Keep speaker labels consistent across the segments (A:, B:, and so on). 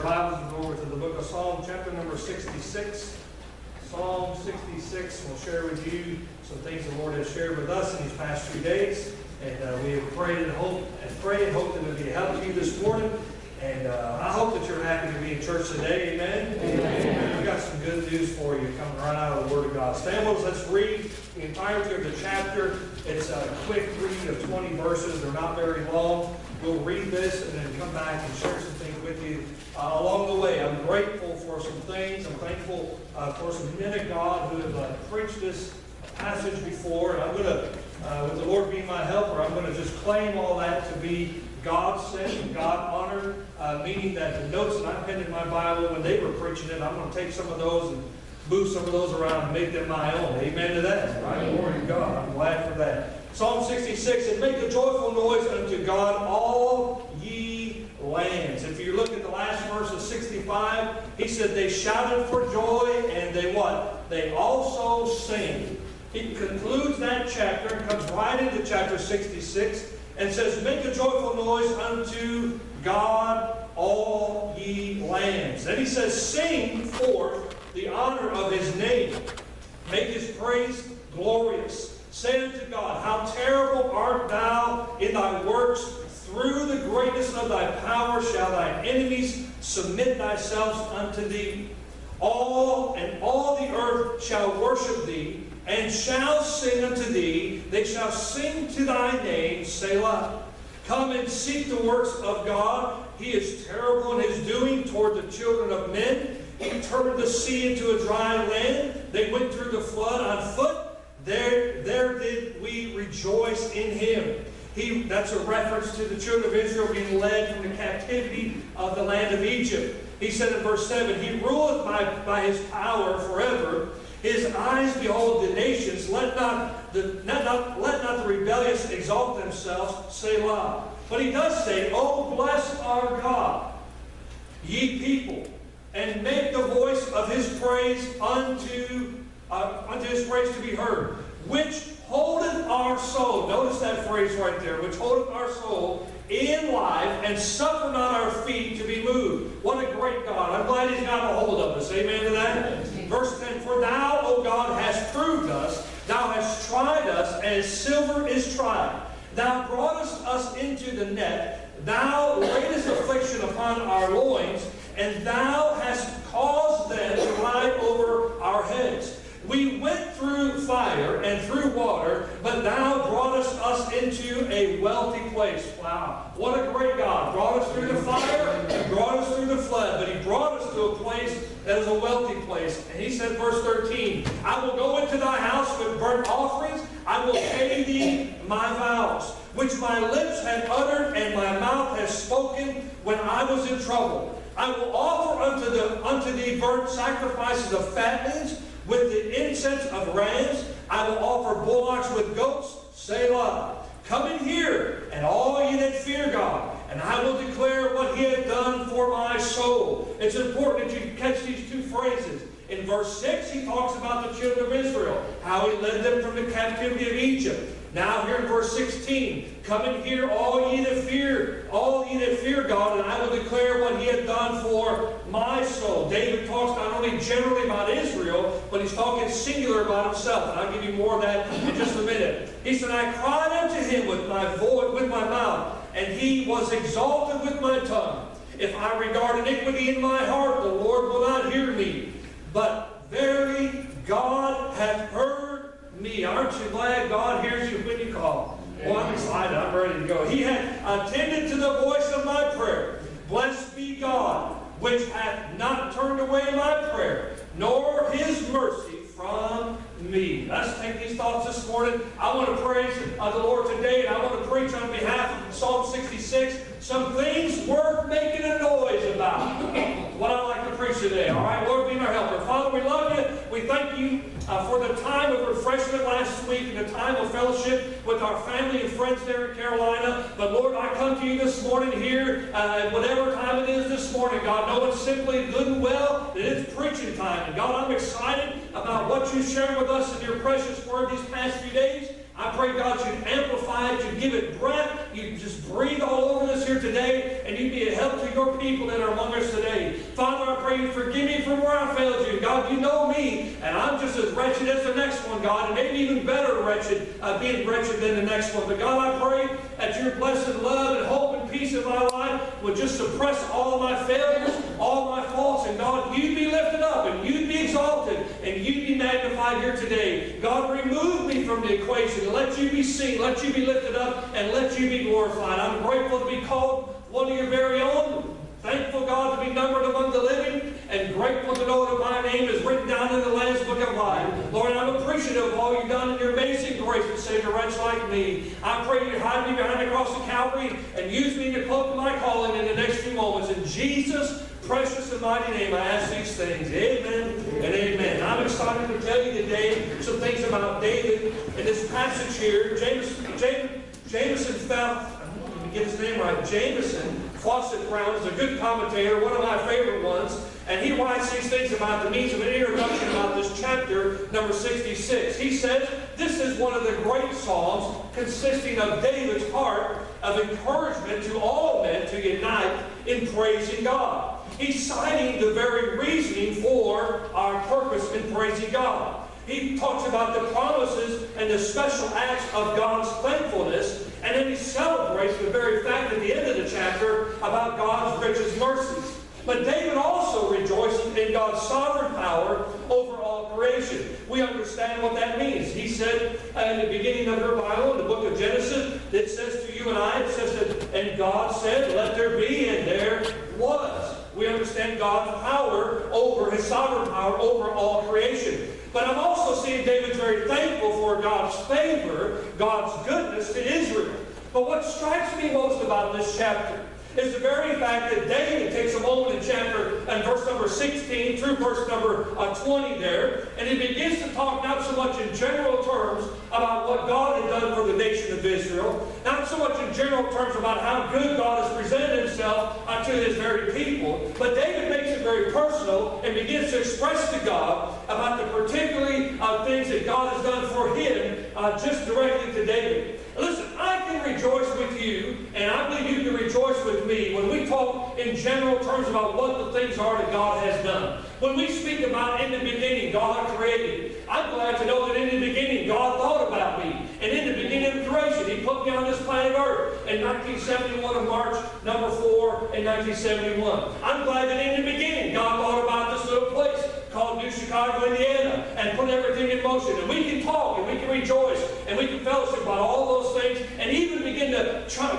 A: Bibles over to the book of Psalm, chapter number 66. Psalm 66 will share with you some things the Lord has shared with us in these past few days. And we have prayed and hope that it will be a help to you this morning. And I hope that you're happy to be in church today. Amen? Amen. We've got some good news for you coming right out of the Word of God. Stand with us. Let's read the entirety of the chapter. It's a quick read of 20 verses. They're not very long. We'll read this and then come back and share some things with you along the way. I'm grateful for some things. I'm thankful for some men of God who have preached this passage before. And I'm going to, with the Lord being my helper, I'm going to just claim all that to be God sent and God honored, meaning that the notes that I penned in my Bible when they were preaching it, I'm going to take some of those and move some of those around and make them my own. Amen to that. Right? Glory to God. I'm glad for that. Psalm 66, and make a joyful noise unto God, all ye lands. If you look at the last verse of 65, he said they shouted for joy, and they what? They also sing. He concludes that chapter and comes right into chapter 66 and says, make a joyful noise unto God, all ye lands. Then he says, sing forth the honor of his name. Make his praise glorious. Say unto God, how terrible art thou in thy works. Through the greatness of thy power shall thy enemies submit themselves unto thee. All the earth shall worship thee, and shall sing unto thee. They shall sing to thy name, Selah. Come and seek the works of God. He is terrible in his doing toward the children of men. He turned the sea into a dry land. They went through the flood on foot. There did we rejoice in him. That's a reference to the children of Israel being led from the captivity of the land of Egypt. He said in verse 7, he ruleth by his power forever. His eyes behold the nations. Let not the rebellious exalt themselves, Selah. But he does say, oh, bless our God, ye people, and make the voice of his praise unto his praise to be heard, which holdeth our soul. Notice that phrase right there, which holdeth our soul in life, and suffer not our feet to be moved. What a great God. I'm glad he's got a hold of us. Amen to that? Amen. Verse 10, for thou, O God, hast proved us. Thou hast tried us as silver is tried. Thou broughtest us into the net. Thou laidest affliction upon our loins, and thou hast caused them to ride over our heads. We went through fire and through water, but thou broughtest us into a wealthy place. Wow. What a great God. Brought us through the fire and brought us through the flood, but he brought us to a place that is a wealthy place. And he said, verse 13, I will go into thy house with burnt offerings. I will pay thee my vows, which my lips had uttered and my mouth has spoken when I was in trouble. I will offer unto thee burnt sacrifices of fatlings, with the incense of rams. I will offer bullocks with goats, Selah. Come in here, and all ye that fear God, and I will declare what he hath done for my soul. It's important that you catch these two phrases. In verse 6, he talks about the children of Israel, how he led them from the captivity of Egypt. Now here in verse 16, come in here, all ye that fear God, and I will declare what he hath done for my soul. David talks not only generally about Israel, but he's talking singular about himself. And I'll give you more of that in just a minute. He said, I cried unto him with my voice, with my mouth, and he was exalted with my tongue. If I regard iniquity in my heart, the Lord will not hear me. But verily God hath heard me. Aren't you glad God hears you when you call? Well, I'm excited. I'm ready to go. He hath attended to the voice of my prayer. Blessed be God, which hath not turned away my prayer, nor his mercy from me. Let's take these thoughts this morning. I want to praise the Lord today, and I want to preach on behalf of Psalm 66 some things worth making a noise about. What I'd like to preach today. All right, Lord, be our helper. Father, we love you. We thank you for the time of refreshment last week and the time of fellowship with our family and friends there in Carolina. But Lord, I come to you this morning here, whatever time it is this morning, God, knowing simply good and well that it's preaching time. And God, I'm excited about what you shared with us in your precious word these past few days. I pray, God, you'd amplify it, you'd give it breath, you'd just breathe all over us here today, and you'd be a help to your people that are among us today. Father, I pray you forgive me from where I failed you. God, you know me, and I'm just as wretched as the next one, God, and maybe even better being wretched than the next one. But God, I pray that your blessed love and hope and peace in my life would just suppress all of my failures, all my faults, and God, you'd be lifted up, and you'd be exalted, and you'd be magnified here today. God, remove me from the equation. Let you be seen, let you be lifted up, and let you be glorified. I'm grateful to be called one of your very own. Thankful, God, to be numbered among the living, and grateful to know that my name is written down in the Lamb's Book of Life. Lord, I'm appreciative of all you've done in your amazing grace to save a wretch like me. I pray you hide me behind the cross of Calvary and use me in the cloak of my calling in the next few moments. In Jesus' precious and mighty name, I ask these things. Amen and amen. I'm excited to tell you today some things about David in this passage here. Jameson found, let me get his name right, Jameson Fawcett Brown is a good commentator, one of my favorite ones, and he writes these things about the means of an introduction about this chapter, number 66. He says, this is one of the great psalms consisting of David's heart of encouragement to all men to unite in praising God. He's citing the very reasoning for our purpose in praising God. He talks about the promises and the special acts of God's thankfulness, and then he celebrates the very fact at the end of the chapter about God's richest mercies. But David also rejoices in God's sovereign power over all creation. We understand what that means. He said in the beginning of your Bible, in the book of Genesis, it says to you and I, it says that, and God said, let there be, and there was. We understand God's power over, his sovereign power over all creation. But I'm also seeing David's very thankful for God's favor, God's goodness to Israel. But what strikes me most about this chapter is the very fact that David takes a moment in chapter and verse number 16 through verse number 20 there, and he begins to talk not so much in general terms about what God had done for the nation of Israel, not so much in general terms about how good God has presented himself unto his very people, but David makes it very personal and begins to express to God about the particularly things that God has done for him just directly to David. Listen, I can rejoice with you, and I believe you can rejoice with me when we talk in general terms about what the things are that God has done. When we speak about in the beginning, God created, I'm glad to know that in the beginning, God thought about me. And in the beginning of creation, he put me on this planet Earth in 1971 of March number 4 in 1971. I'm glad that in the beginning, God thought about this little place called New Chicago, Indiana, and put everything in motion. And we can talk, and we can rejoice, and we can fellowship about all those things, and even begin to try to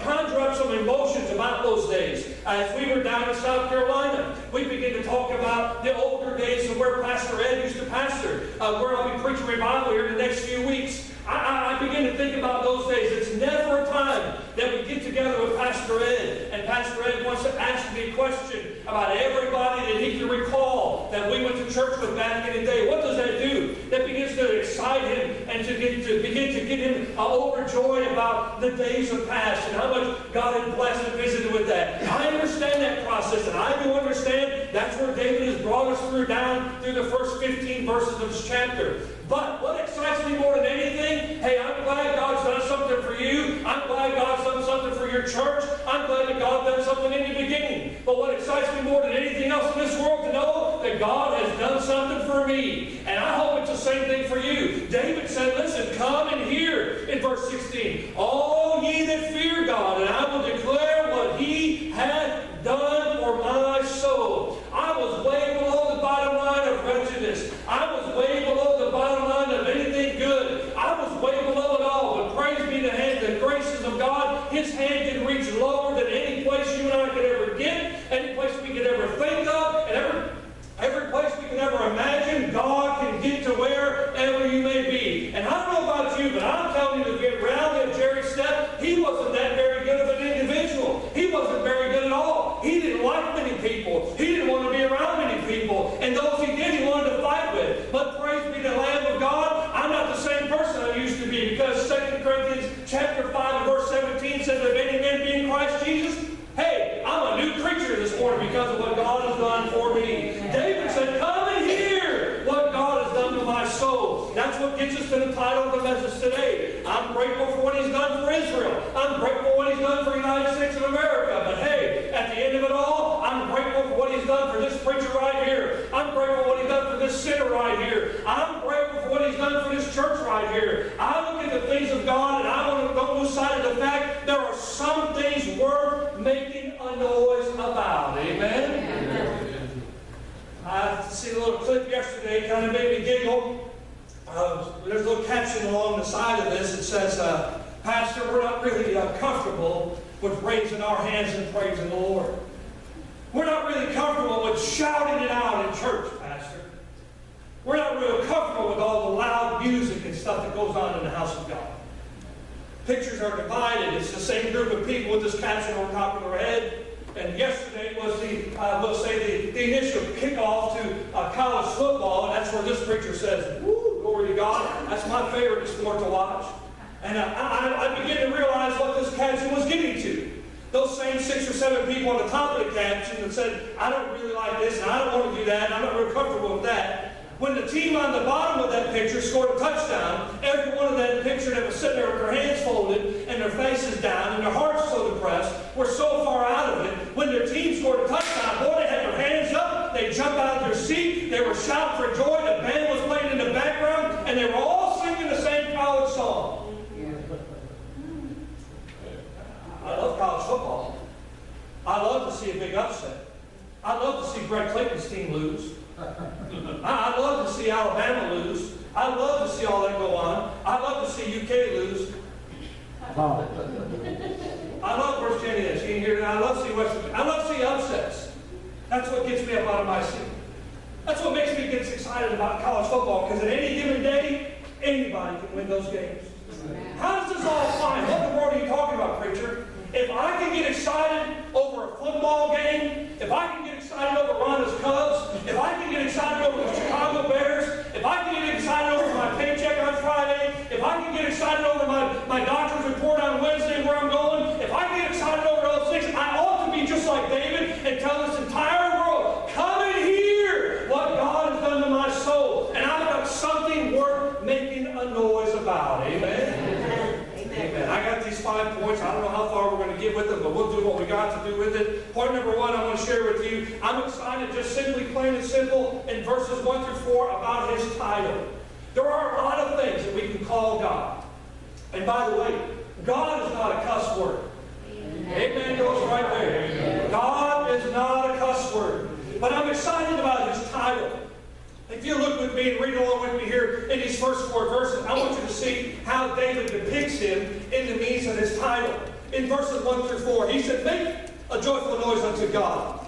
A: conjure up some emotions about those days. As we were down in South Carolina, we began to talk about the older days of where Pastor Ed used to pastor, where I'll be preaching revival here in the next few weeks. I begin to think about those days. It's never a time that we get together with Pastor Ed, and Pastor Ed wants to ask me a question about everybody that he can recall that we went to church with back in the day. What does that do? That begins to excite him and to begin to get him overjoyed about the days of past and how much God had blessed and visited with that. I understand that process, and I do understand that's where David has brought us down through the first 15 verses of this chapter. But what excites me more than anything, hey, I'm glad God's done something for you. I'm glad God's done something for your church. I'm glad that God done something in the beginning. But what excites me more than anything else in this world to know that God has done something for me. And I hope it's the same thing for you. David said, listen, come and hear in verse 16. All ye that fear God, and I will declare what he hath done for my soul. I was way below the bottom line of wretchedness. I was way below the bottom line of anything good. I was way below it all. But praise be to the graces of God. His hand can reach lower than any place you and I could ever get, any place we could ever think of, and every place we could ever imagine. God can get to wherever you may be. And I don't know about you, but I'm a noise about. Amen? I see a little clip yesterday, kind of made me giggle. There's a little caption along the side of this. It says, Pastor, we're not really comfortable with raising our hands and praising the Lord. We're not really comfortable with shouting it out in church, Pastor. We're not really comfortable with all the loud music and stuff that goes on in the house of God. Pictures are divided. It's the same group of people with this caption on top of their head. And yesterday was the initial kickoff to college football, and that's where this preacher says, "Woo, glory to God." That's my favorite sport to watch. And I began to realize what this caption was getting to. Those same 6 or 7 people on the top of the caption that said, "I don't really like this, and I don't want to do that, and I'm not real comfortable with that." When the team on the bottom of that picture scored a touchdown, every one of that picture that was sitting there with their hands folded and their faces down and their hearts so depressed were so far out of it. When their team scored a touchdown, boy, they had their hands up, they jumped out of their seat, they were shouting for joy, the band was playing in the background, and they were all singing the same college song. I love college football. I love to see a big upset. I love to see Greg Clayton's team lose. I love to see Alabama lose. I love to see all that go on. I love to see UK lose. I love where's Jenny is. She ain't here. I love to see I love to see upsets. That's what gets me up out of my seat. That's what makes me get excited about college football, because at any given day, anybody can win those games. How does this all apply? What in the world are you talking about, preacher? If I can get excited over a football game, if I can get excited over Rhonda's Cubs, if I can get excited over the Chicago Bears, if I can get excited over my paycheck on Friday, if I can get excited over my doctor's report on Wednesday where I'm going, if I can get excited over those things, I ought to be just like David and tell this entire world, "Come and hear what God has done to my soul." And I've got something worth making a noise about. Amen? Amen. I got these 5 points. I don't know how far we're going to get with them, but we'll do what we got to do with it. Point number 1 I want to share with you. I'm excited, just simply, plain and simple, in verses 1 through 4 about His title. There are a lot of things that we can call God. And by the way, God is not a cuss word. Amen goes right there. God is not a cuss word. But I'm excited about His title. If you look with me and read along with me here in these first 4 verses, I want you to see how David depicts Him in the means of His title. In verses 1 through 4, he said, "Make a joyful noise unto God,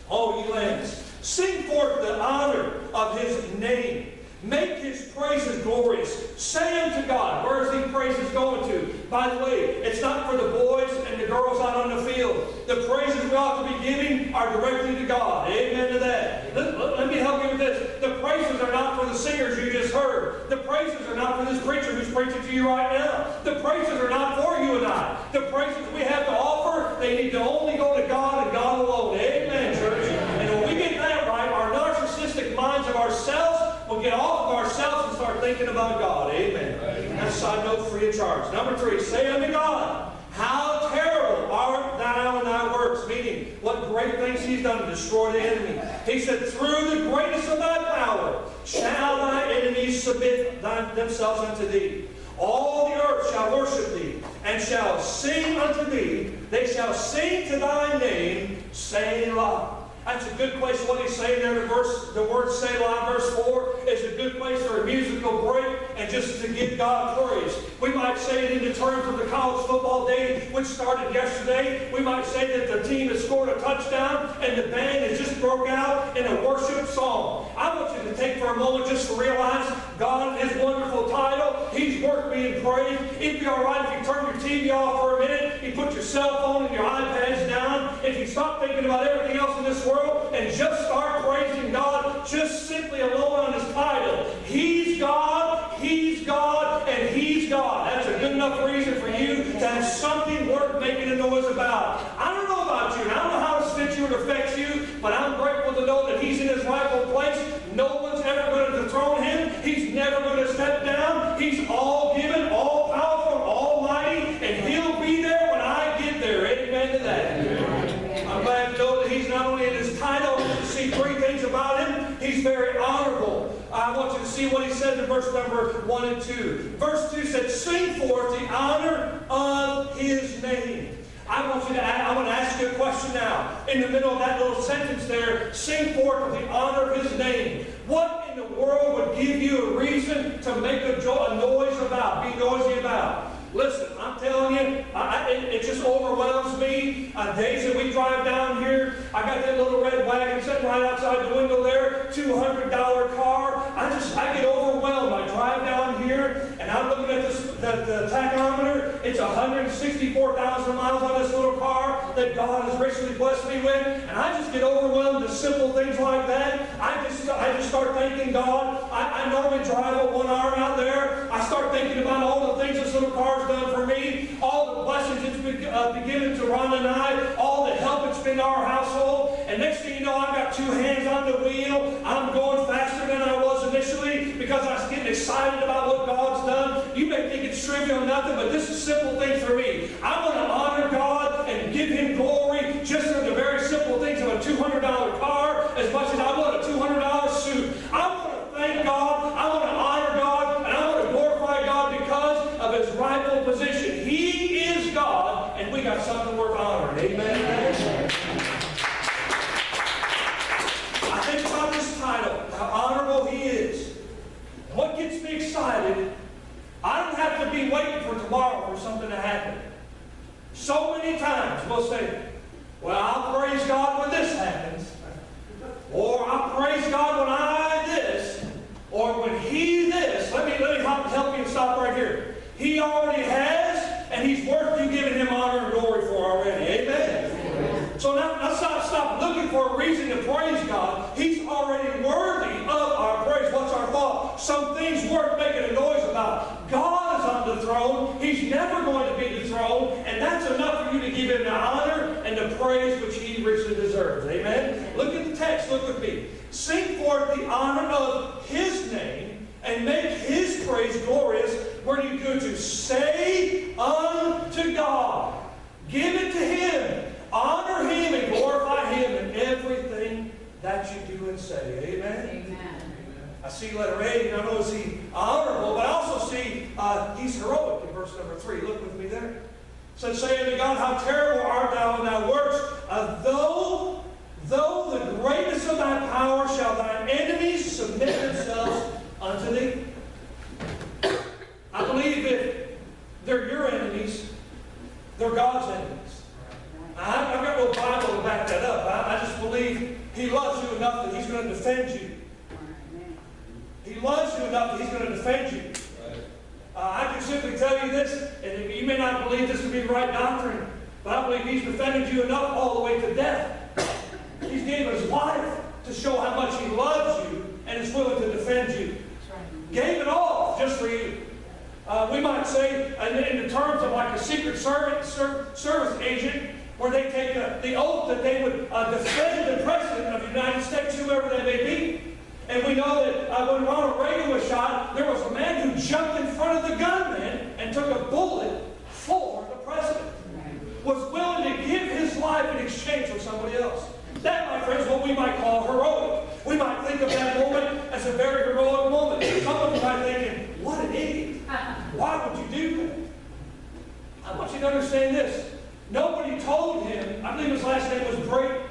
A: all ye lands. Sing forth the honor of His name. Make His praises glorious. Say unto God," where is these praises going to? By the way, it's not for the boys and the girls out on the field. The praises we ought to be giving are directly to God. Amen to that. Let me help you with this. The praises are not for the singers you just heard. The praises are not for this preacher who's preaching to you right now. The praises are not for you and I. The praises we have to offer, they need to only go to God and God alone. Amen, church. And when we get that right, our narcissistic minds of ourselves will get off of ourselves and start thinking about God. Amen. That's a side note free of charge. Number 3, say unto God, "How terrible art thou in thy works," meaning what great things He's done to destroy the enemy. He said, "Through the greatness of thy power shall thy enemies submit themselves unto thee. All the earth shall worship thee, and shall sing unto thee. They shall sing to thy name, Selah." That's a good place. What he's saying there, the word Selah, verse 4, is a good place for a musical break and just to give God praise. We might say it in the terms of the college football day, which started yesterday. We might say that the team has scored a touchdown and the band has just broke out in a worship song. I want you to take for a moment just to realize God and His wonderful title. He's worth being praised. It'd be all right if you turn your TV off for a minute, you put your cell phone and your iPads down, if you stop thinking about everything else in this world and just start praising God just simply alone on His title. He's God, He's God, and He's God. That's a good enough reason for you to have something worth making a noise about. I don't know about you, and I don't know how this fits you or affects you, but I'm grateful to know that He's in His rightful place. No one's ever going to dethrone Him. He's never going to step down. He's all given, all powerful, almighty, and He'll be there when I get there. Amen to that. I'm glad to know that He's not only in His title, to see 3 things about Him. He's very honorable. I want you to see what He said in verse number 1 and 2. Verse 2 said, "Sing forth the honor of His name." I want to ask you a question now. In the middle of that little sentence there, sing forth with the honor of His name. What in the world would give you a reason to make a noise about, be noisy about? Listen, I'm telling you, it just overwhelms me. Days that we drive down here, I got that little red wagon sitting right outside the window there, $200 car. I get overwhelmed. I drive down here, and I'm looking at the tachometer. It's 164,000 miles on this little car that God has richly blessed me with, and I just get overwhelmed with simple things like that. I just start thanking God. I normally drive with one arm out there. I start thinking about all the things this little car's done for me, all the blessings it's been given to Ron and I, all the help it's been to our household, and next thing you know, I've got two hands on the wheel. I'm going faster than I was initially because I was getting excited about what God's done. You may think it's trivial or nothing, but this is simple things for me. I want to honor God and give Him glory just for the very simple things of a $200 car as much as I want a $200 suit. I want to thank God, I want to honor God, and I want to glorify God because of His rightful position. He is God, and we got something worth honoring. Amen. I think about this title, how honorable He is. What gets me excited, I don't have to be waiting for tomorrow for something to happen. So many times we'll say, well, I'll praise God when this happens. Or I'll praise God when I this. Or when He this. Let me help you stop right here. He already has, and He's worth you giving Him honor and glory for already. Amen? So now let's not stop looking for a reason to praise God. He's already worthy of our praise. What's our thought? Some things worth making a noise about. God is on the throne. He's never going to be dethroned. And that's enough for you to give Him the honor and the praise which He richly deserves. Amen? Look at the text. Look with me. Sing forth the honor of His name and make His praise glorious. Where do you go to? Say unto God. Give it to Him. Honor Him and glorify Him in everything that you do and say. Amen?
B: Amen.
A: I see letter A, not only is He honorable, but I also see He's heroic in verse number 3. Look with me there. It says, say unto God, how terrible art thou in thy works. Though the greatness of thy power shall thine enemies submit themselves unto thee. I believe if they're your enemies, they're God's enemies. I've got no Bible to back that up. I just believe He loves you enough that He's going to defend you. He loves you enough that He's going to defend you. I can simply tell you this, and you may not believe this to be the right doctrine, but I believe He's defended you enough all the way to death. He's gave His life to show how much He loves you and is willing to defend you. Gave it all just for you. We might say, in the terms of like a secret service agent, where they take the oath that they would defend the President of the United States, whoever they may be. And we know that when Ronald Reagan was shot, there was a man who jumped in front of the gunman and took a bullet for the President. Was willing to give his life in exchange for somebody else. That, my friends, is what we might call heroic. We might think of that moment as a very heroic moment. Some of you might be thinking, what an idiot. Why would you do that? I want you to understand this. Nobody told him, I believe his last name was Brady.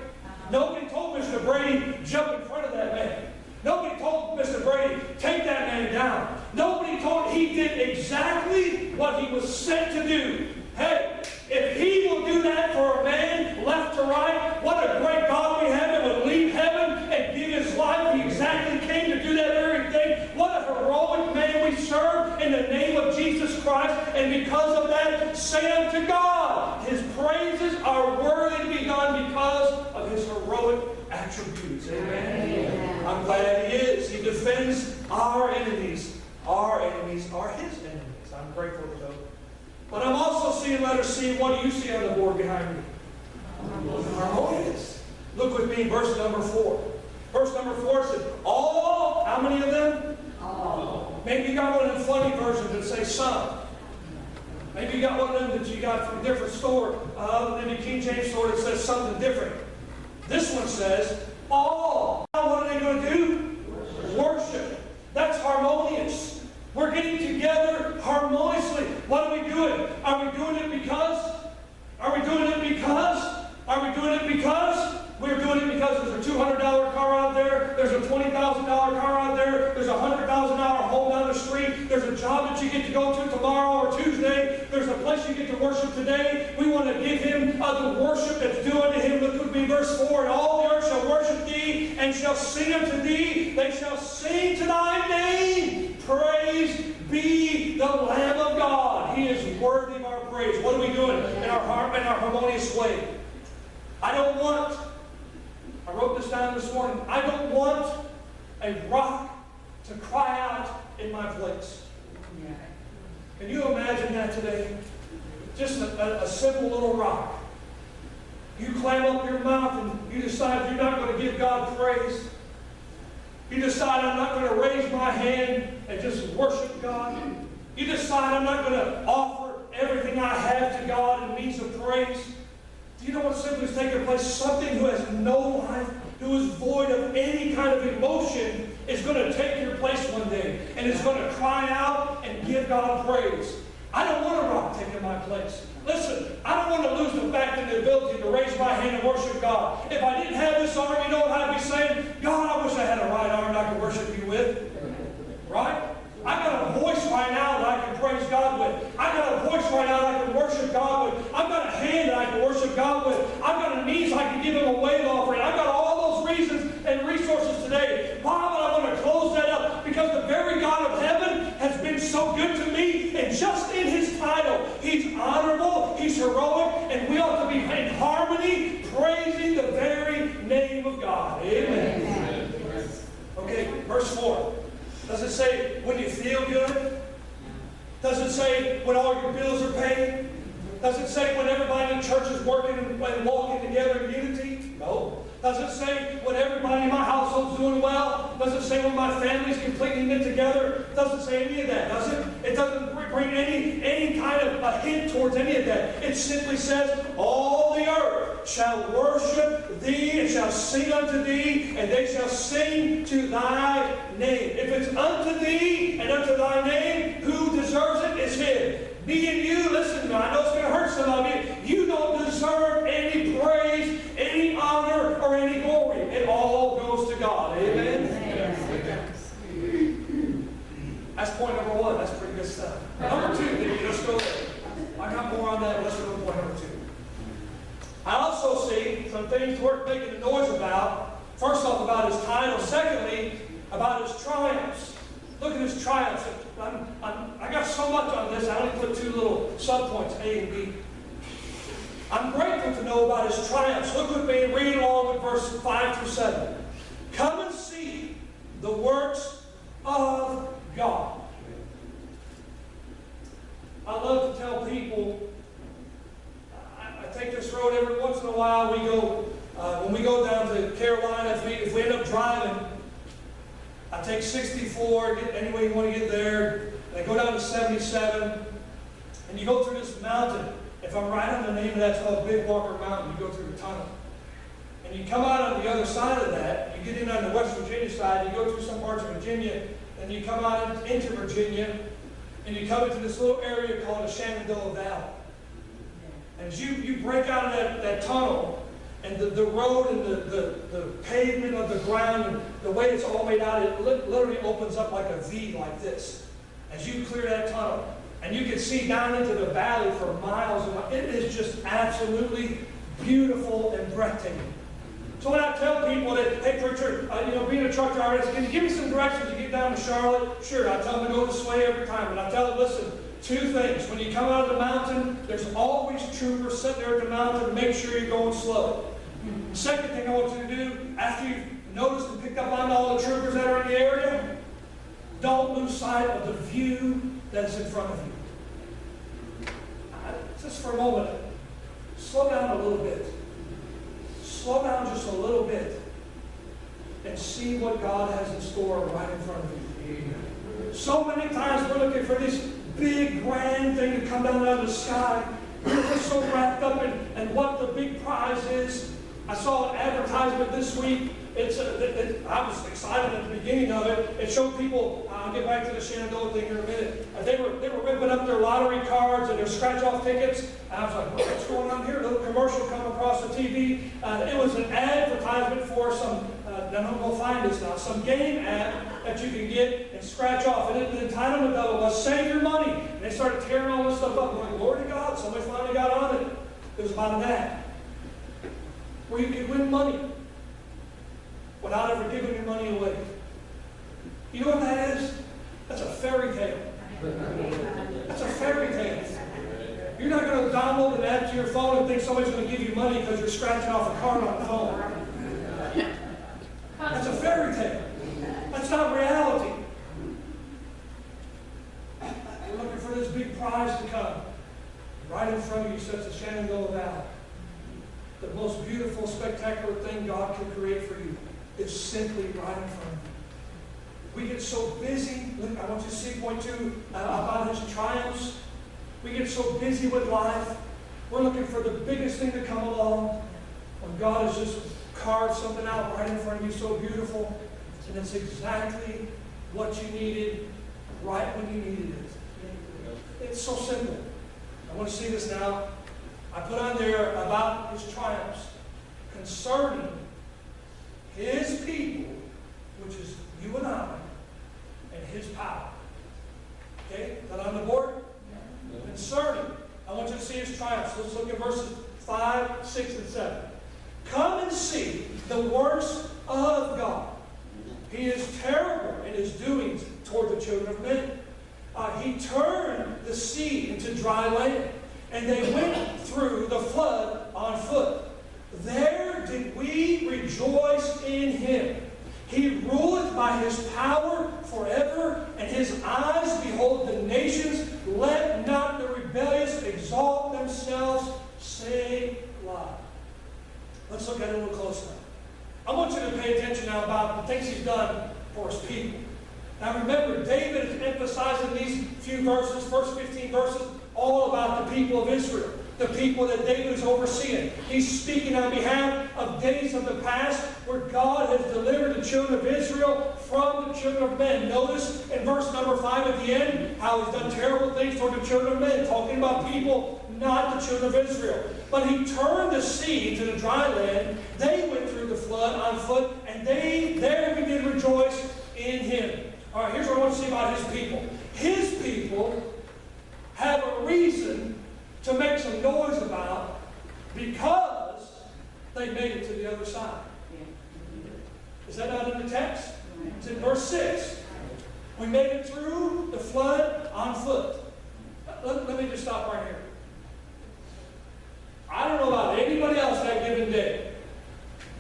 A: Nobody told Mr. Brady, jump in front of that man. Nobody told Mr. Brady, take that man down. Nobody told him. He did exactly what he was sent to do. Hey, if He will do that for a man left to right, what a great God we have that would leave heaven and give His life. He exactly came to do that very thing. What a heroic man we serve in the name of Jesus Christ. And because of that, say unto God, His praises are worthy to be done because of His heroic attributes. Amen? Amen. I'm glad He is. He defends our enemies. Our enemies are His enemies. I'm grateful for those. But I'm also seeing letter C. What do you see on the board behind me? Harmonious. Look with me in verse number 4. Verse number 4 says, all, how many of them? All. Maybe you got one of the funny versions that say some. Maybe you got one of them that you got from a different store, other than the King James store that says something different. This one says, all. What are they going to do? Worship. That's harmonious. We're getting together harmoniously. What are we doing? Are we doing it because? Are we doing it doing it because? We're doing it because there's a $200 car out there, there's a $20,000 car out there, there's a $100,000 home down the street, there's a job that you get to go to tomorrow or Tuesday, there's a place you get to worship today. We want to give Him the worship that's due unto Him. Look at me, verse 4. And all the earth shall worship Thee, and shall sing unto Thee. They shall sing to Thy name. Praise be the Lamb of God. He is worthy of our praise. What are we doing in our harmonious way? I wrote this down this morning. I don't want a rock to cry out in my place. Can you imagine that today? Just a simple little rock. You clam up your mouth and you decide you're not going to give God praise. You decide I'm not going to raise my hand and just worship God. You decide I'm not going to offer everything I have to God in means of praise. Do you know what simply is taking place? Something who has no life, who is void of any kind of emotion, is going to take your place one day and is going to cry out and give God praise. I don't want a rock taking my place. Listen, I don't want to lose the fact and the ability to raise my hand and worship God. If I didn't have this arm, you know what I'd be saying? God, I wish I had a right arm I could worship you with. Right? I got a voice right now that I can praise God with. I got a voice right now that I can worship God with. I've got a hand that I can worship God with. I've got a knees I can give Him a wave offering. I've got all those reasons and resources today. Why would I want to close that up? Because the very God of heaven has been so good to me, and just in His title, He's honorable, He's heroic, and we ought to be in harmony, praising the very name of God. Amen. Amen. Okay, verse 4. Does it say when you feel good? Does it say when all your bills are paid? Does it say when everybody in church is working and walking together in unity? No. Does it say when everybody in my household is doing well? Does it say when my family's completely knit together? It doesn't say any of that, does it? It doesn't bring any kind of a hint towards any of that. It simply says, all the earth shall worship Thee and shall sing unto Thee, and they shall sing to Thy name. If it's unto Thee and unto Thy name, who deserves it is Him. Me and you, listen to me, I know it's going to hurt some of you. You don't deserve any praise, any honor, or any glory. It all goes to God. Amen? That's point number 1. That's pretty good stuff. Number 2, let's go there. I got more on that, but let's go to point number 2. I also see some things worth making a noise about. First off, about His title. Secondly, about His triumphs. Look at His triumphs. I got so much on this, I only put 2 little subpoints, A and B. I'm grateful to know about His triumphs. Look with me and read along with verses 5 through 7. Come and see the works of God. I love to tell people, I take this road every once in a while. We go, when we go down to Carolina, if we end up driving, I take 64, get any way you want to get there. And I go down to 77, and you go through this mountain. If I'm right on the name of that, it's called Big Walker Mountain. You go through the tunnel. And you come out on the other side of that. You get in on the West Virginia side. You go through some parts of Virginia. And you come out into Virginia. And you come into this little area called the Shenandoah Valley. And as you break out of that tunnel, and the road and the pavement of the ground, and the way it's all made out, it literally opens up like a V like this. As you clear that tunnel, and you can see down into the valley for miles and miles. It is just absolutely beautiful and breathtaking. So when I tell people that, hey preacher, being a truck driver, can you give me some directions to get down to Charlotte? Sure, I tell them to go this way every time. But I tell them, listen, 2 things. When you come out of the mountain, there's always troopers sitting there at the mountain to make sure you're going slow. The second thing I want you to do, after you've noticed and picked up on all the troopers that are in the area, don't lose sight of the view that's in front of you. Just for a moment, slow down a little bit. Slow down just a little bit and see what God has in store right in front of you. So many times we're looking for this big, grand thing to come down out of the sky. We're so wrapped up in what the big prize is. I saw an advertisement this week. I was excited at the beginning of it. It showed people, I'll get back to the Shenandoah thing here in a minute. They were ripping up their lottery cards and their scratch-off tickets. And I was like, what's going on here? A little commercial come across the TV. It was an advertisement for some, I don't go find this now, some game app that you can get and scratch off. And the entitlement of it was save your money. And they started tearing all this stuff up. I'm like, Lord of God, somebody finally got on it. It was about an ad where you could win money without ever giving your money away. You know what that is? That's a fairy tale. That's a fairy tale. You're not going to download an app to your phone and think somebody's going to give you money because you're scratching off a card on the phone. That's a fairy tale. That's not reality. You're looking for this big prize to come. Right in front of you sits the Shenandoah Valley. The most beautiful, spectacular thing God can create for you is simply right in front of you. We get so busy. Look, I want you to see point 2 about his triumphs. We get so busy with life. We're looking for the biggest thing to come along. When God has just carved something out right in front of you so beautiful. And it's exactly what you needed right when you needed it. It's so simple. I want to see this now. I put on there about his triumphs concerning his people, which is you and I, and his power. Okay? Is that on the board? Yeah. Concerning. I want you to see his triumphs. Let's look at verses 5, 6, and 7. Come and see the works of God. He is terrible in his doings toward the children of men. He turned the sea into dry land, and they went through the flood on foot. There did we rejoice in him. He ruleth by his power forever, and his eyes behold the nations. Let not the rebellious exalt themselves, say lie. Let's look at it a little closer. I want you to pay attention now about the things he's done for his people. Now remember, David is emphasizing these few verses, first 15 verses, all about the people of Israel, the people that David is overseeing. He's speaking on behalf of days of the past where God has delivered the children of Israel from the children of men. Notice in verse number 5 at the end how he's done terrible things toward the children of men, talking about people, not the children of Israel. But he turned the sea to the dry land. They went through the flood on foot, and there we did rejoice in him. All right, here's what I want to say about his people. His people have a reason to make some noise about because they made it to the other side. Is that not in the text? It's in verse 6. We made it through the flood on foot. Let me just stop right here. I don't know about anybody else that given day,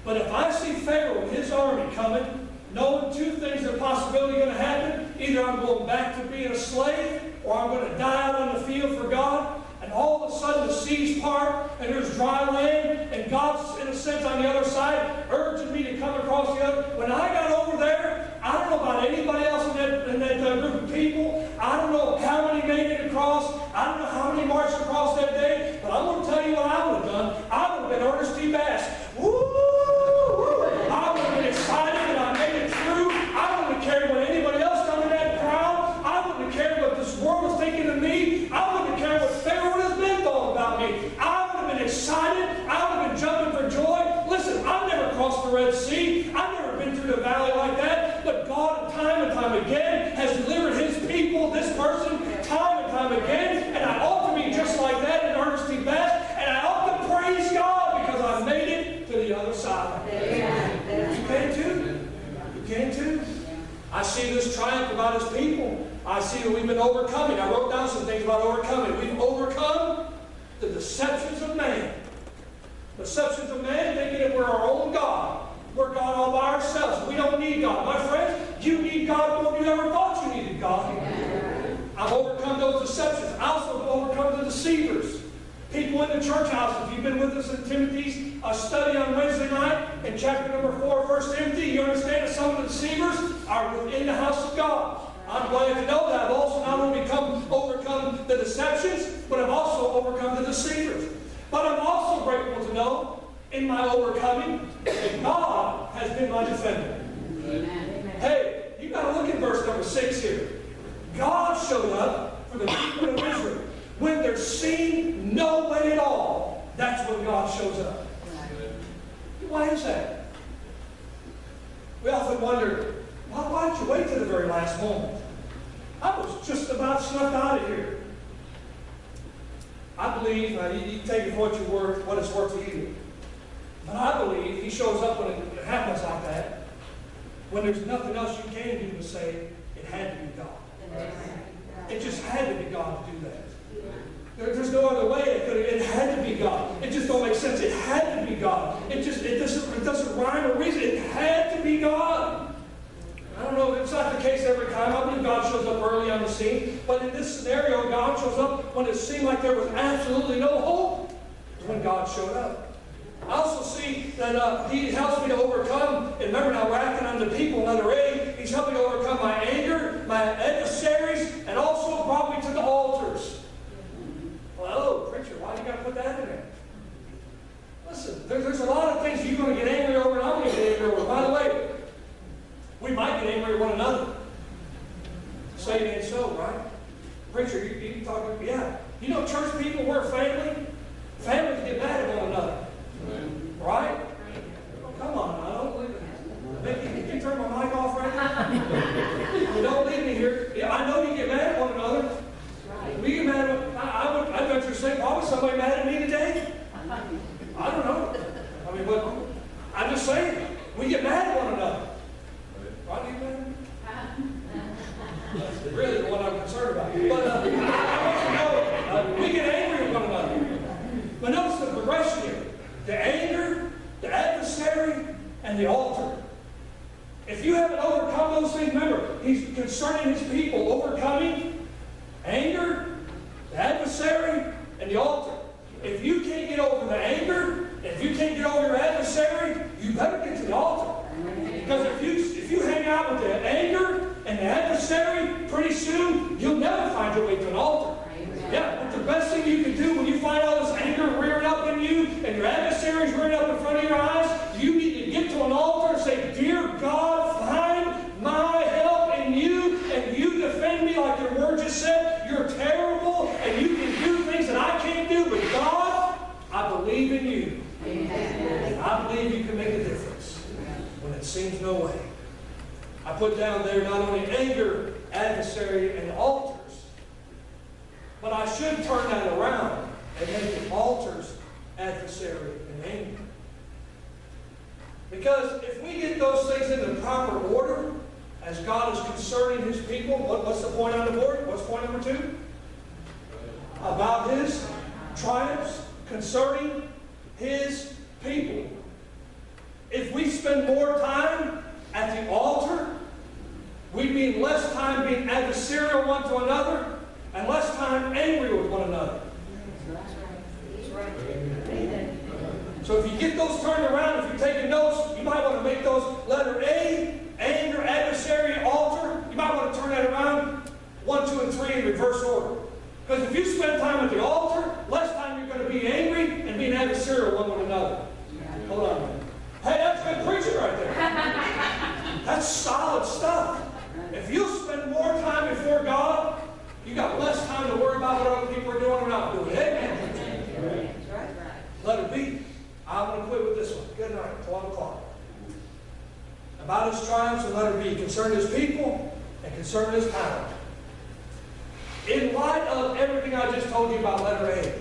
A: but if I see Pharaoh and his army coming, knowing two things are possibly going to happen, either I'm going back to being a slave or I'm going to die out on the field for God, and all of a sudden the seas part and there's dry land and God's, in a sense, on the other side urging me to come across the other. When I got over there, I don't know about anybody else in that group of people. I don't know how many made it across. I don't know how many marched across that day, but I'm going to tell you what I would have done. I would have been Ernest T. Bass. Woo! I would have been excited that I made it through. I wouldn't have cared what anybody else done in that crowd. I wouldn't have cared what this world was thinking of me. I wouldn't have cared what Pharaoh and his men thought about me. I would have been excited. I would have been jumping for joy. Listen, I've never crossed the Red Sea. I've never been through the valley like that. But God, time and time again, has delivered his people, this person, time and time again. And I ought to be just like that in Ernest T. Bass. And I ought to praise God because I made it to the other side. You can too. You can too. I see this triumph about his people. I see that we've been overcoming. I wrote down some things about overcoming. We've overcome the deceptions of man. Deceptions of man, thinking that we're our own God. We're God all by ourselves. We don't need God. My friends, you need God more than you ever thought you needed God. I've overcome those deceptions. I also overcome the deceivers. People in the church house, if you've been with us in Timothy's study on Wednesday night, in chapter number 4 of 1 Timothy, you understand that some of the deceivers are within the house of God. I'm glad to know that I've also not only overcome the deceptions, but I've also overcome the deceivers. But I'm also grateful to know in my overcoming, and God has been my defender.
B: Amen.
A: Hey, you got to look at verse number 6 here. God showed up for the people of Israel. When there seemed no way at all, that's when God shows up. Why is that? We often wonder, why did you wait to the very last moment? I was just about snuck out of here. I believe, you take it for what it's worth to you. But I believe He shows up when it happens like that. When there's nothing else you can do to say, it had to be God. It just had to be God to do that. There's no other way it had to be God. It just don't make sense. It had to be God. It doesn't rhyme or reason. It had to be God. I don't know if it's not the case every time. I believe God shows up early on the scene. But in this scenario, God shows up when it seemed like there was absolutely no hope. When God showed up. I also see that He helps me to overcome. And remember now, we're acting on the people, letter A. He's helping me to overcome my anger, my adversaries, and also brought me to the altars. Well, preacher, why do you got to put that in there? Listen, there's a lot of things you're going to get angry over, and I'm going to get angry over. By the way, we might get angry at one another. Say it ain't so, right? Preacher, you talking? Yeah. You know, church people, we're a family. Families get mad at one another. Right? Come on, I don't believe it. Can you turn my mic off right now? Don't leave me here. Yeah, I know you get mad at one another. We get mad at, I venture to say, probably somebody mad at me today. I don't know. I mean, but I'm just saying, we get mad at one another. Right? You mad? That's really the one I'm concerned about. But I want you to know, we get angry at one another. But notice the progression here. The anger, the adversary, and the altar. If you haven't overcome those things, remember, He's concerning His people, overcoming anger, the adversary, and the altar. If you can't get over the anger, if you can't get over your adversary, you better get to the altar. Because if you hang out with the anger and the adversary, pretty soon you'll never find your way to an altar. Yeah, but the best thing you can do when you find all this anger rearing up in you and your adversaries rearing up in front of your eyes, you need to get to an altar and say, Dear God, find my help in you, and you defend me like your word just said. You're terrible, and you can do things that I can't do, but God, I believe in you. And I believe you can make a difference when it seems no way. I put down there not only anger, adversary, and altars, but I should turn that around and make it altars, adversary, and anger. Because if we get those things in the proper order, as God is concerning His people, what's the point on the board? What's point number 2? About His triumphs concerning His people. If we spend more time at the altar, we mean less time being adversarial one to another, and less time angry with one another. So if you get those turned around, if you're taking notes, you might want to make those letter A, anger, adversary, altar. You might want to turn that around 1, 2, and 3 in reverse order. Because if you spend time at the altar, less time you're going to be angry and being adversarial one with another. Hold on a minute. Hey, that's good preaching right there. That's solid stuff. If you spend more time before God, you got less time to worry about what other people are doing or not doing. Amen. Letter B. I'm going to quit with this one. Good night. 12 o'clock. About His triumphs in letter B. Concerning His people and concerning His power. In light of everything I just told you about letter A,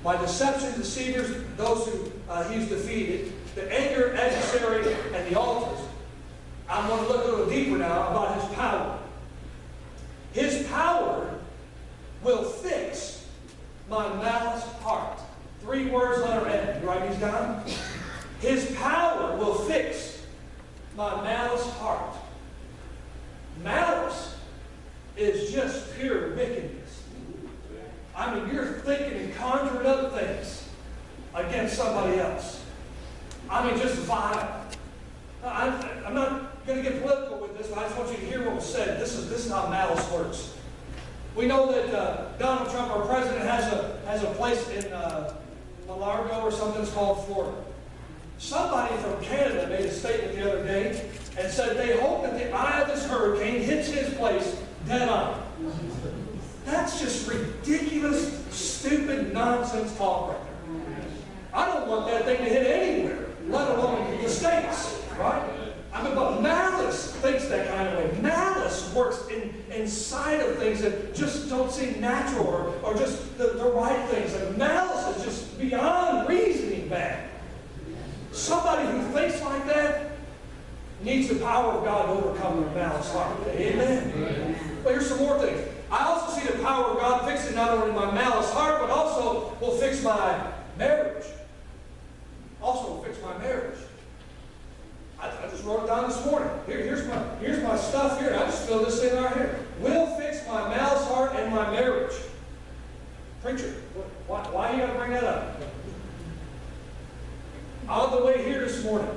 A: my deception, deceivers, those who He's defeated, the anger, adversary, and the altars, I'm going to look a little deeper now about His power. His power will fix my malice heart. 3 words, letter N. You write these down? His power will fix my malice heart. Malice is just pure wickedness. I mean, you're thinking and conjuring up things against somebody else. I mean, just vile. I'm not going to get political with this, but I just want you to hear what was said. This is how malice works. We know that Donald Trump, our president, has a place in Malargo or something that's called Florida. Somebody from Canada made a statement the other day and said they hope that the eye of this hurricane hits his place dead on. That's just ridiculous, stupid, nonsense talk right there. I don't want that thing to hit anywhere, let alone the States, right? I mean, but malice thinks that kind of way. Malice works inside of things that just don't seem natural or just the right things. And malice is just beyond reasoning bad. Somebody who thinks like that needs the power of God to overcome their malice heart. Amen. Amen. But here's some more things. I also see the power of God fixing not only my malice heart, but also will fix my marriage. Also will fix my marriage. I just wrote it down this morning. Here's my stuff here. I just filled this in right here. Will fix my malice heart and my marriage. Preacher, why you got to bring that up? On the way here this morning,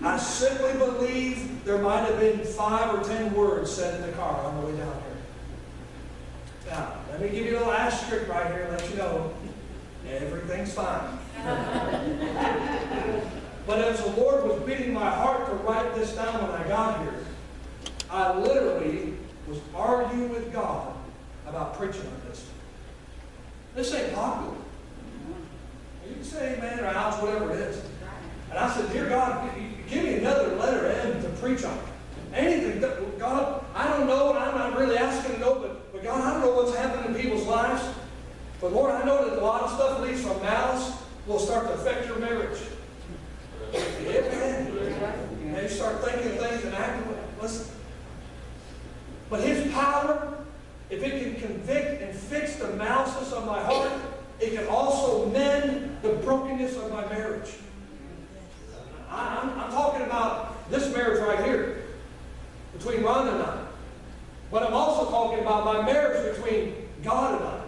A: I simply believe there might have been 5 or 10 words said in the car on the way down here. Now, let me give you a little asterisk right here and let you know everything's fine. But as the Lord was beating my heart to write this down when I got here, I literally was arguing with God about preaching on this. This ain't popular. You can say amen or ouch, whatever it is. And I said, dear God, give me another letter M to preach on. Anything. God, I don't know, and I'm not really asking to know, but God, I don't know what's happening in people's lives. But Lord, I know that a lot of stuff leads from malice will start to affect your marriage. Amen. And you start thinking things and acting. Listen. But His power, if it can convict and fix the malice of my heart, it can also mend the brokenness of my marriage. I'm talking about this marriage right here, between Rhonda and I. But I'm also talking about my marriage between God and I.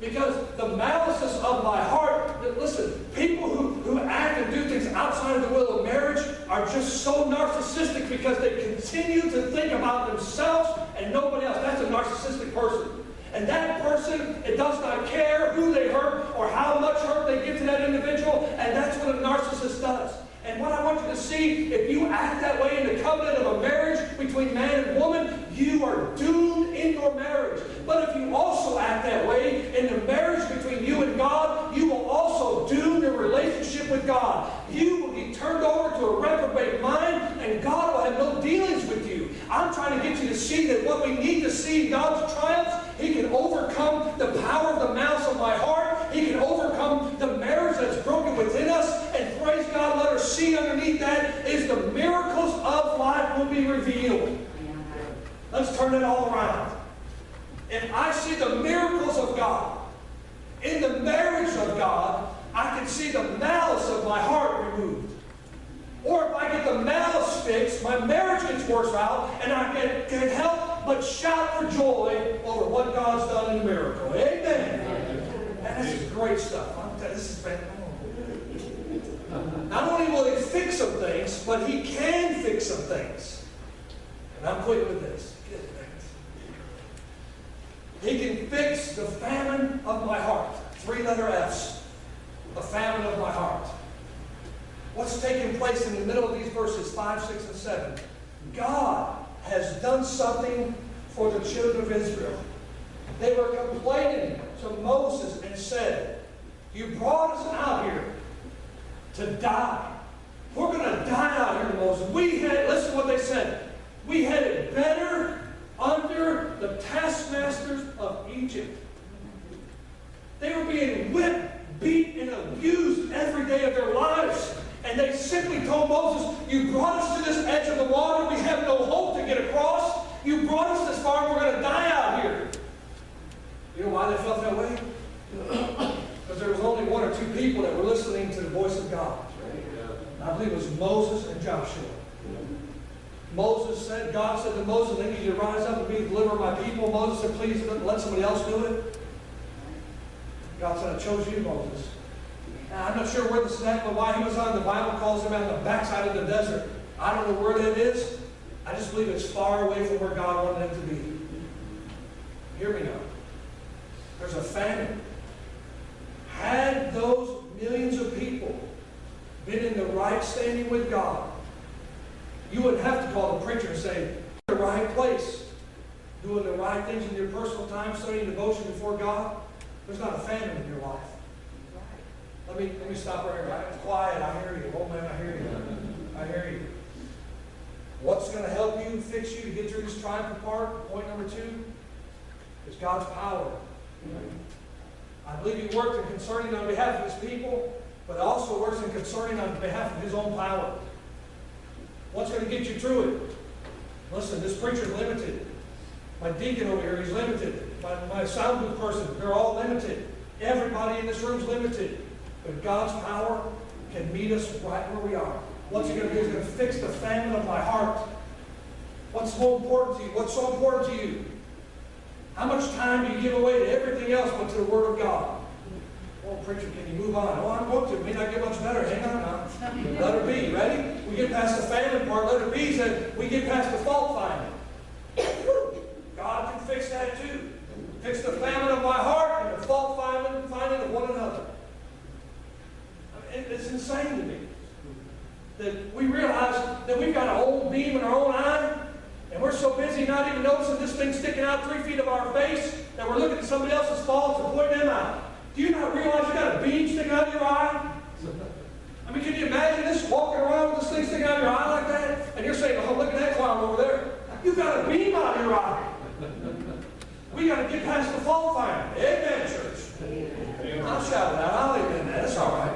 A: Because the malices of my heart, listen, people who act and do things outside of the will of marriage are just so narcissistic because they continue to think about themselves and nobody else. That's a narcissistic person. And that person, it does not care who they hurt or how much hurt they give to that individual, and that's what a narcissist does. And what I want you to see, if you act that way in the covenant of a marriage between man and woman, you are doomed in your marriage. But if you also act that way in the marriage between you and God, you will also doom your relationship with God. You will be turned over to a reprobate mind, and God will have no dealings with you. I'm trying to get you to see that what we need to see in God's triumphs, He can overcome the power of the malice of my heart. He can overcome the marriage that's broken within us. And praise God, let us see underneath that is the miracles of life will be revealed. Let's turn it all around. If I see the miracles of God in the marriage of God, I can see the malice of my heart removed. Or if I get the malice fixed, my marriage gets worked out, and I can help but shout for joy over what God's done in the miracle. Amen. And this is great stuff. I'm telling you, this is fantastic. Not only will He fix some things, but He can fix some things. And I'm quitting with this. He can fix the famine of my heart. 3-letter F's. The famine of my heart. What's taking place in the middle of these verses 5, 6, and 7? God has done something for the children of Israel. They were complaining to Moses and said, you brought us out here to die. We're going to die out here, Moses. Listen to what they said. We had it better under the taskmasters of Egypt. They were being whipped, beat, and abused every day of their lives. And they simply told Moses, you brought us to this edge of the water. We have no hope to get across. You brought us this far, and we're going to die out here. You know why they felt that way? Because there was only 1 or 2 people that were listening to the voice of God. I believe it was Moses and Joshua. God said to Moses, I need you to rise up and be the deliverer of my people. Moses said, please let somebody else do it. God said, I chose you, Moses. Now, I'm not sure where this is at, but while he was on, the Bible calls him on the backside of the desert. I don't know where that is. I just believe it's far away from where God wanted him to be. Hear me now. There's a famine. Had those millions of people been in the right standing with God, you wouldn't have to call the preacher and say, "You're in the right place, doing the right things in your personal time, studying devotion before God." There's not a famine in your life. Let me stop right here. It's quiet. I hear you. Oh man, I hear you. I hear you. What's going to help you, fix you to get through this trying part? Point number 2 is God's power. I believe He worked in concerning on behalf of His people, but also works in concerning on behalf of His own power. What's going to get you through it? Listen, this preacher's limited. My deacon over here, he's limited. My sound booth person, they're all limited. Everybody in this room is limited. But God's power can meet us right where we are. What's He going to do? He's going to fix the famine of my heart. What's more important to you? What's so important to you? How much time do you give away to everything else but to the Word of God? Oh, preacher, can you move on? Oh, I'm going to. It may not get much better. Hang on now. Letter B. Ready? We get past the famine part. Letter B said we get past the fault finding. God can fix that too. Fix the famine of my heart and the fault finding of one another. I mean, it's insane to me that we realize that we've got an old beam in our own eye, and we're so busy not even noticing this thing sticking out 3 feet of our face that we're looking at somebody else's faults and pointing them out. Do you not realize you got a beam sticking out of your eye? I mean, can you imagine this, walking around with this thing sticking out of your eye like that? And you're saying, "Oh, look at that clown over there." You've got a beam out of your eye. We got to get past the fault finding. Amen, church. I'll shout it out. I'll amen that. That's all right.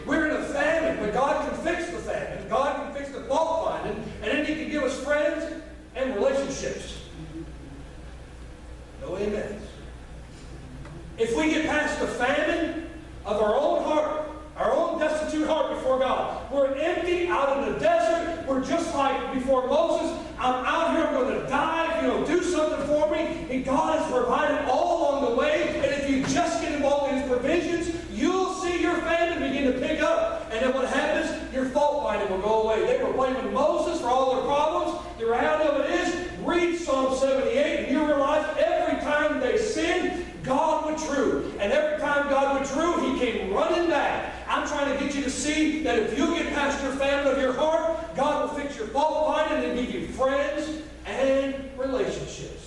A: We're in a famine, but God can fix the famine. God can fix the fault finding, and then He can give us friends and relationships. No amens. If we get past the famine of our own heart, our own destitute heart before God, we're empty out in the desert. We're just like before Moses. I'm out here, I'm going to die if you don't do something for me. And God has provided all along the way. And if you just get involved in His provisions, you'll see your famine begin to pick up. And then what happens? Your fault finding will go away. They were blaming Moses for all their problems. The reality of it is, read Psalm 78 and you realize every time they sinned, God withdrew. And every time God withdrew, He came running back. I'm trying to get you to see that if you get past your famine of your heart, God will fix your fault finding and give you friends and relationships.